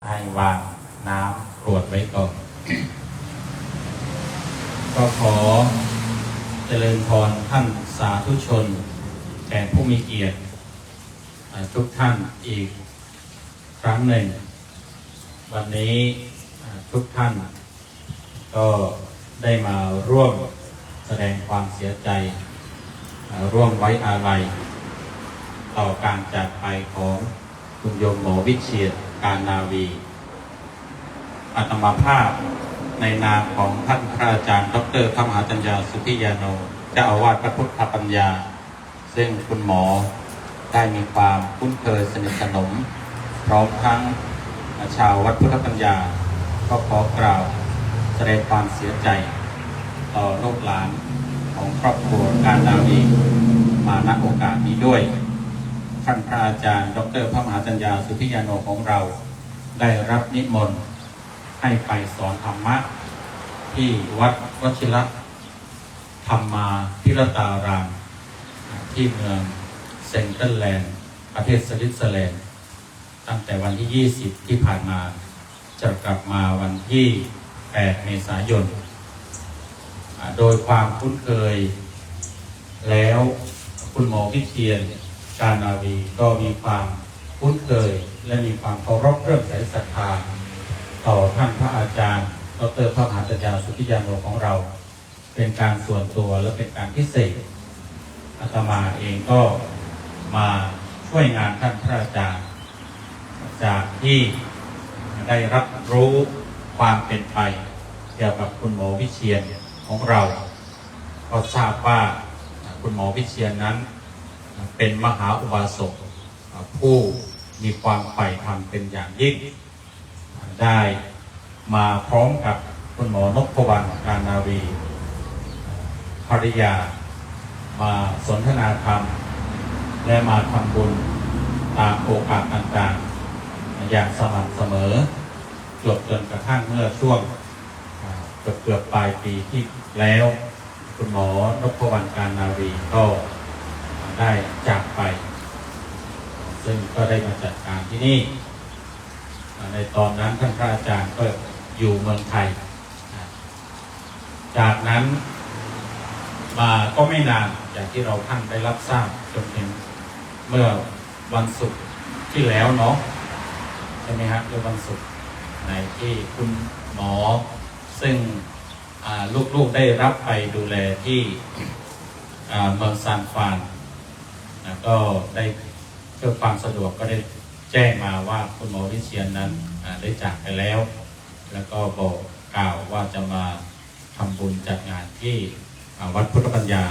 ให้วางน้ำกรวดไว้ก่อน ก็ขอเจริญพรท่านสาธุชนแขกผู้มีเกียรติทุกท่านอีกครั้งหนึ่งวันนี้ทุกท่านก็ได้มาร่วมแสดงความเสียใจร่วมไว้อาลัยต่อการจากไปของคุณโยมหมอวิเชียรการนาวีอาตมาภาพในนามของท่านพระอาจารย์ดร.พระมหาจัญญาสุทธิยาโนเจ้าอาวาสพระพุทธปัญญาซึ่งคุณหมอได้มีความคุ้นเคยสนิทสนมพร้อมทั้งชาววัดพุทธปัญญาก็ขอกล่าวแสดงความเสียใจต่อลูกหลานของครอบครัวการนาวีมาณโอกาสนี้ด้วยท่านพระอาจารย์ดร.พระมหาจัญญาสุทธิยาโนของเราได้รับนิมนต์ให้ไปสอนธรรมะที่วัดวชิรธรรมาภิรตารามที่เมืองเซนเทอร์แลนด์ประเทศสวิตเซอร์แลนด์ตั้งแต่วันที่ 20 ที่ผ่านมาจะกลับมาวันที่ 8 เมษายนโดยความคุ้นเคยแล้วคุณหมอวิเชียรการนาวีก็มีความคุ้นเคยและมีความเคารพเริ่มใส่ศรัทธาต่อท่านพระอาจารย์ดร.พระมหาจัญญาสุทธิยาโนของเราเป็นการส่วนตัวและเป็นการพิเศษอาตมาเองก็มาช่วยงานท่านพระอาจารย์จากที่ได้รับรู้ความเป็นไปเกี่ยวกับคุณหมอวิเชียรของเราก็ทราบว่าคุณหมอวิเชียรนั้นเป็นมหาอุบาสกผู้มีความใฝ่ธรรมเป็นอย่างยิ่งได้มาพร้อมกับคุณหมอนพวรรณการนาวีภริยามาสนทนาธรรมและมาทำบุญตามโอกาสต่างๆอย่างสม่ำเสมอจนกระทั่งเมื่อช่วงเกือบปลายปีที่แล้วคุณหมอนพวรรณการนาวีก็ได้จากไปซึ่งก็ได้มาจัดการที่นี่ในตอนนั้นท่านพระอาจารย์ก็อยู่เมืองไทยจากนั้นมาก็ไม่นานอย่างที่เราท่านได้รับทราบจนถึงเมื่อวันศุกร์ที่แล้วเนาะใช่ไหมครับเมื่อวันศุกร์ในที่คุณหมอซึ่งลูกๆได้รับไปดูแลที่เมืองซานฟรานก็ได้เพื่อความสะดวกก็ได้แจ้งมาว่าคุณหมอวิเชียรนั้นได้จากไปแล้วแล้วก็บอกกล่าวว่าจะมาทำบุญจัดงานที่วัดพุทธปัญญา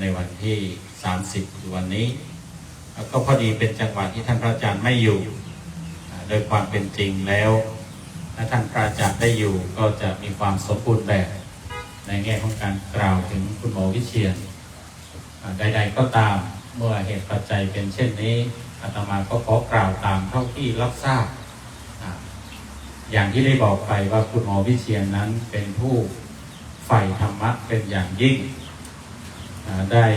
ในวันที่ 30 วันนี้แล้วก็พอดีเป็นจังหวะที่ท่านพระอาจารย์ไม่อยู่โดยความเป็นจริงแล้วถ้าท่านพระอาจารย์ได้อยู่ก็จะมีความสมบูรณ์แบบในแง่ของการกล่าวถึงคุณหมอวิเชียรใดๆก็ตามเมื่อเหตุปัจจัยเป็นเช่นนี้อาตมาก็ขอกล่าวตามเท่าที่รับทราบอย่างที่ได้บอกไปว่าคุณหมอวิเชียรนั้นเป็นผู้ใฝ่ธรรมะเป็นอย่างยิ่งได้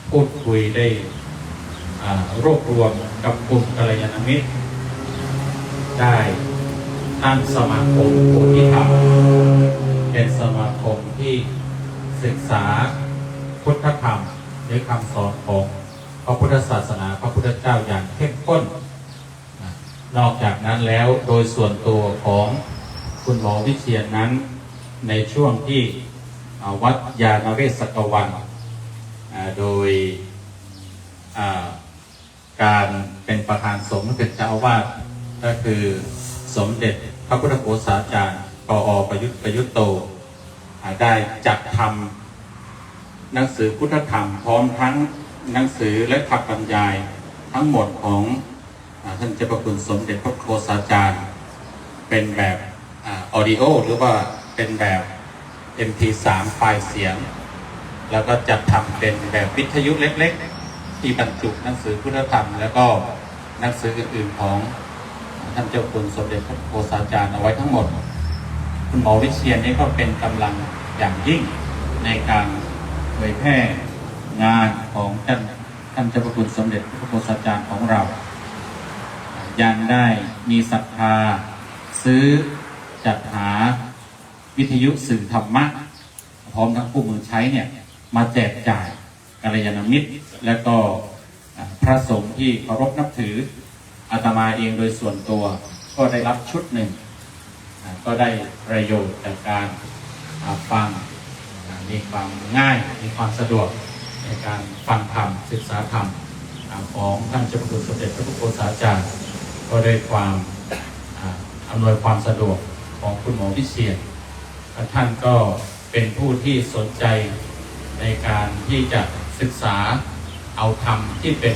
พูดคุยได้รวบรวมกับกลุ่มกัลยาณมิตรได้ตั้งสมาคมโพธิธรรมเป็นสมาคมที่ศึกษาพุทธธรรมหรือคำสอนของพระพุทธศาสนาพระพุทธเจ้าอย่างเข้มข้นนอกจากนั้นแล้วโดยส่วนตัวของคุณหมอวิเชียรนั้นในช่วงที่วัดยานเวศกวันโดยการเป็นประธานสงฆ์เป็นเจ้าอาวาสก็คือสมเด็จพระพุทธโฆษาจารย์ปอ.ประยุทธ์โตได้จัดทำหนังสือพุทธธรรมพร้อมทั้งหนังสือและคำบรรยายทั้งหมดของท่านเจ้าพระคุณสมเด็จพระโฆษาจารย์เป็นแบบออดิโอหรือว่าเป็นแบบ MP3 ไฟล์เสียงแล้วก็จัดทำเป็นแบบวิทยุเล็กๆที่บรรจุหนังสือพุทธธรรมแล้วก็หนังสืออื่นๆของท่านเจ้าคุณสมเด็จพระโฆษาจารย์เอาไว้ทั้งหมดคุณหมอวิเชียรนี่ก็เป็นกำลังอย่างยิ่งในการเผยแพร่งานของท่านเจ้าพระคุณสมเด็จพระโฆษาจารย์ของเรา ยังได้มีศรัทธาซื้อจัดหาวิทยุสื่อธรรมะพร้อมทั้งผู้มือใช้เนี่ยมาแจกจ่ายกัลยาณมิตรและก็พระสงฆ์ที่เคารพนับถืออาตมาเองโดยส่วนตัวก็ได้รับชุดหนึ่งก็ได้ประโยชน์จากการฟังมีความง่ายมีความสะดวกในการฟังธรรมศึกษาธรรมของท่านเจ้าพระคุณสมเด็จพระพุทธโฆษาจารย์ก็ได้ความอำนวยความสะดวกของคุณหมอวิเชียรท่านก็เป็นผู้ที่สนใจในการที่จะศึกษาเอาธรรมที่เป็น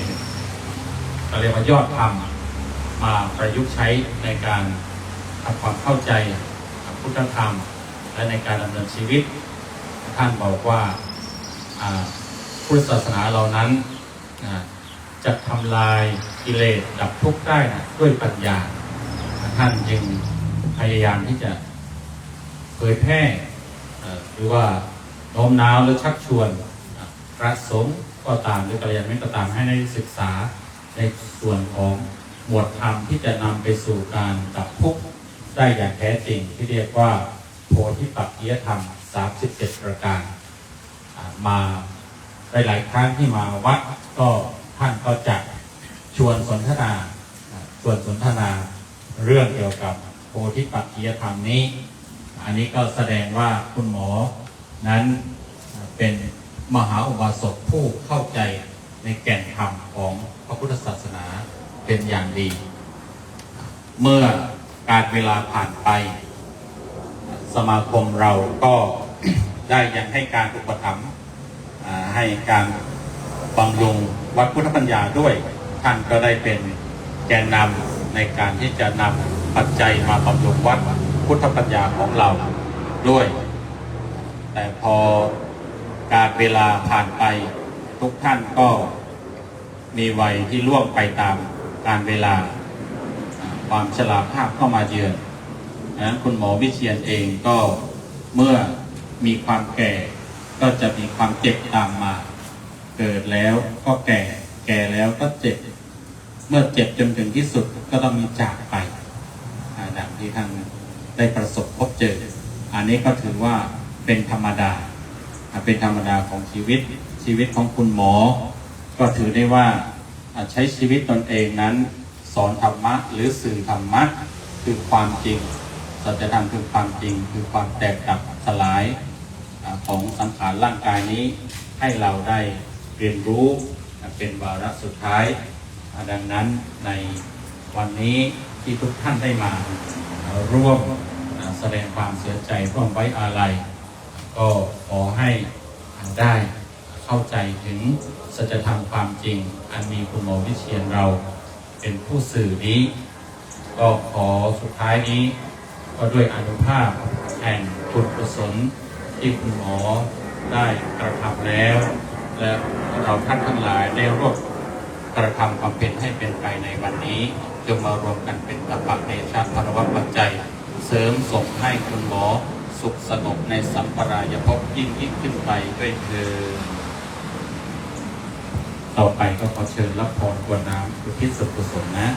เรียกว่ายอดธรรมมาประยุกต์ใช้ในการทำความเข้าใจพุทธธรรมและในการดำเนินชีวิตท่านบอกว่าพุทธศาสนาเหล่านั้นจะทำลายกิเลสดับทุกข์ได้ด้วยปัญญาท่านจึงพยายามที่จะเผยแพร่หรือว่าโน้มน้าวหรือชักชวนพระสงฆ์ก็ตามหรือกัลยาณมิตรก็ตามให้ได้ศึกษาในส่วนของหมวดธรรมที่จะนำไปสู่การดับทุกข์ได้อย่างแท้จริงที่เรียกว่าโพธิปักขิยธรรม37ประการมาได้หลายครั้งที่มาวัดก็ท่านก็จะชวนสนทนาเรื่องเกี่ยวกับโพธิปักขิยธรรมนี้อันนี้ก็แสดงว่าคุณหมอนั้นเป็นมหาอุบาสกผู้เข้าใจในแก่นธรรมของพระพุทธศาสนาเป็นอย่างดีเมื่อการเวลาผ่านไปสมาคมเราก็ ได้ยังให้การอุปถัมภ์ให้การบำรุงวัดพุทธปัญญาด้วยท่านก็ได้เป็นแกนนำในการที่จะนำปัจจัยมาบำรุงวัดพุทธปัญญาของเราด้วยแต่พอการเวลาผ่านไปทุกท่านก็มีวัยที่ล่วงไปตามการเวลาความชราภาพเข้ามาเยือนนั้นคุณหมอวิเชียรเองก็เมื่อมีความแก่ก็จะมีความเจ็บตามมาเกิดแล้วก็แก่แล้วก็เจ็บเมื่อเจ็บจนถึงที่สุดก็ต้องมีจากไปดังที่ท่านได้ประสบพบเจออันนี้ก็ถือว่าเป็นธรรมดาของชีวิตของคุณหมอก็ถือได้ว่าใช้ชีวิตตนเองนั้นสอนธรรมะหรือสื่อธรรมะคือความจริงสัจธรรมคือความจริงคือความแตกดับสลายของสังขารร่างกายนี้ให้เราได้เรียนรู้เป็นวาระสุดท้ายดังนั้นในวันนี้ที่ทุกท่านได้มาร่วมแสดงความเสียใจร่วมไว้อาลัยก็ขอให้ได้เข้าใจถึงสัจธรรมความจริงอันมีคุณหมอวิเชียรเราเป็นผู้สื่อนี้ก็ขอสุดท้ายนี้ก็ด้วยอานุภาพแห่งบุญกุศลที่คุณหมอได้กระทำแล้วและเราท่านทั้งหลายได้ร่วมกระทำความเป็นให้เป็นไปในวันนี้จงมารวมกันเป็นตบะเดชะภรวะปัจจัยเสริมส่งให้คุณหมอสุขสงบในสัมปรายภพยิ่งขึ้นไปด้วยเถิดต่อไปก็ขอเชิญรับพรกรวดน้ำอุทิศส่วนกุศลนะ